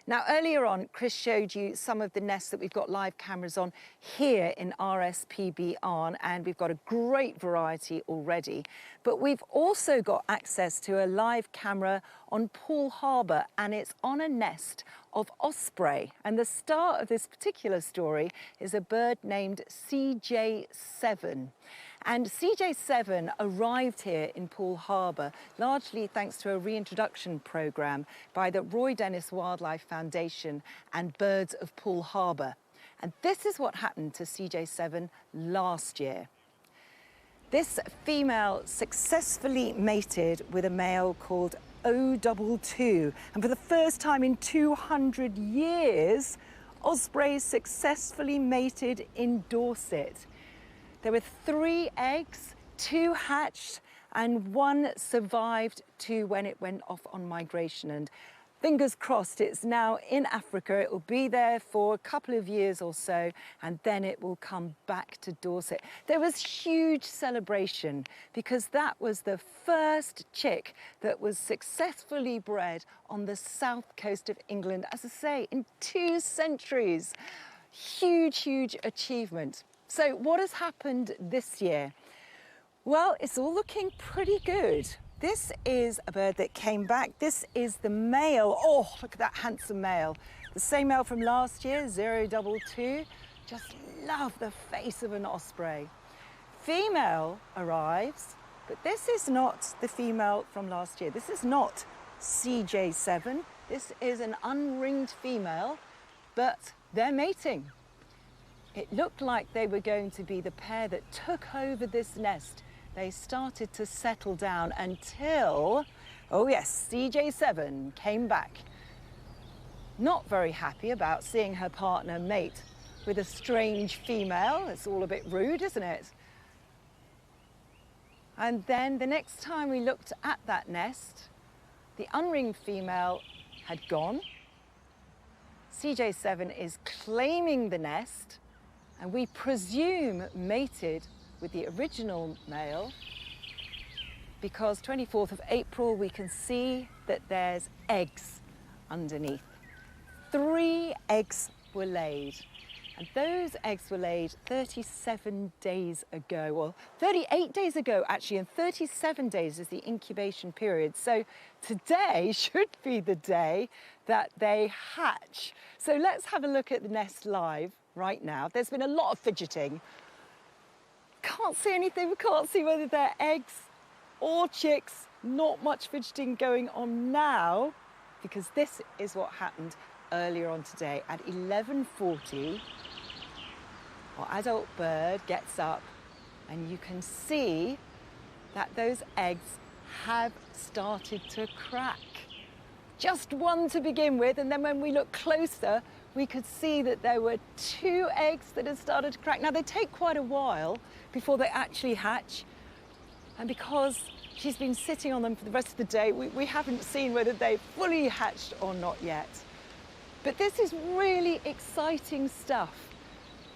Now, earlier on, Chris showed you some of the nests that we've got live cameras on here in RSPB Arn, and we've got a great variety already. But we've also got access to a live camera on Poole Harbour, and it's on a nest of osprey. And the star of this particular story is a bird named CJ7. And CJ7 arrived here in Poole Harbour largely thanks to a reintroduction programme by the Roy Dennis Wildlife Foundation and Birds of Poole Harbour. And this is what happened to CJ7 last year. This female successfully mated with a male called O22, and for the first time in 200 years, ospreys successfully mated in Dorset. There were 3 eggs, 2 hatched, and 1 survived to when it went off on migration. And fingers crossed, it's now in Africa. It will be there for a couple of years or so, and then it will come back to Dorset. There was huge celebration because that was the first chick that was successfully bred on the south coast of England, as I say, in 2 centuries. Huge, huge achievement. So what has happened this year? Well, it's all looking pretty good. This is a bird that came back. This is the male. Oh, look at that handsome male. The same male from last year, 022. Just love the face of an osprey. Female arrives, but this is not the female from last year. This is not CJ7. This is an unringed female, but they're mating. It looked like they were going to be the pair that took over this nest. They started to settle down until, oh yes, CJ7 came back. Not very happy about seeing her partner mate with a strange female. It's all a bit rude, isn't it? And then the next time we looked at that nest, the unringed female had gone. CJ7 is claiming the nest, and we presume mated with the original male because 24th of April we can see that there's eggs underneath. 3 eggs were laid, and those eggs were laid 37 days ago, well 38 days ago actually, and 37 days is the incubation period. So today should be the day that they hatch. So let's have a look at the nest live right now. There's been a lot of fidgeting. Can't see anything, we can't see whether they're eggs or chicks. Not much fidgeting going on now, because this is what happened earlier on today. At 11:40, our adult bird gets up, and you can see that those eggs have started to crack. Just 1 to begin with, and then when we look closer, we could see that there were 2 eggs that had started to crack. Now, they take quite a while before they actually hatch, and because she's been sitting on them for the rest of the day, we haven't seen whether they've fully hatched or not yet. But this is really exciting stuff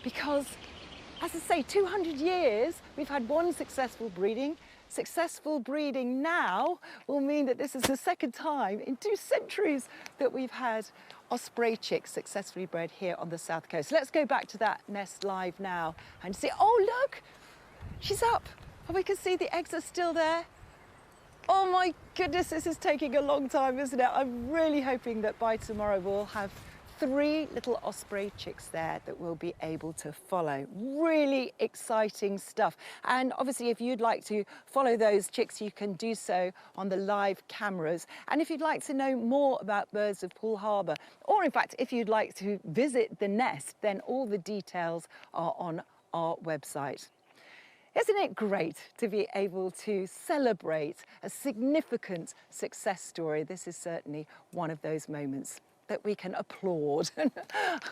because, as I say, 200 years, we've had 1 successful breeding. Successful breeding now will mean that this is the 2nd time in 2 centuries that we've had osprey chicks successfully bred here on the south coast. Let's go back to that nest live now and see. Oh, look, she's up. And we can see the eggs are still there. Oh my goodness, this is taking a long time, isn't it? I'm really hoping that by tomorrow we'll have 3 little osprey chicks there that we'll be able to follow. Really exciting stuff. And obviously, if you'd like to follow those chicks, you can do so on the live cameras. And if you'd like to know more about birds of Poole Harbour, or in fact, if you'd like to visit the nest, then all the details are on our website. Isn't it great to be able to celebrate a significant success story? This is certainly one of those moments that we can applaud.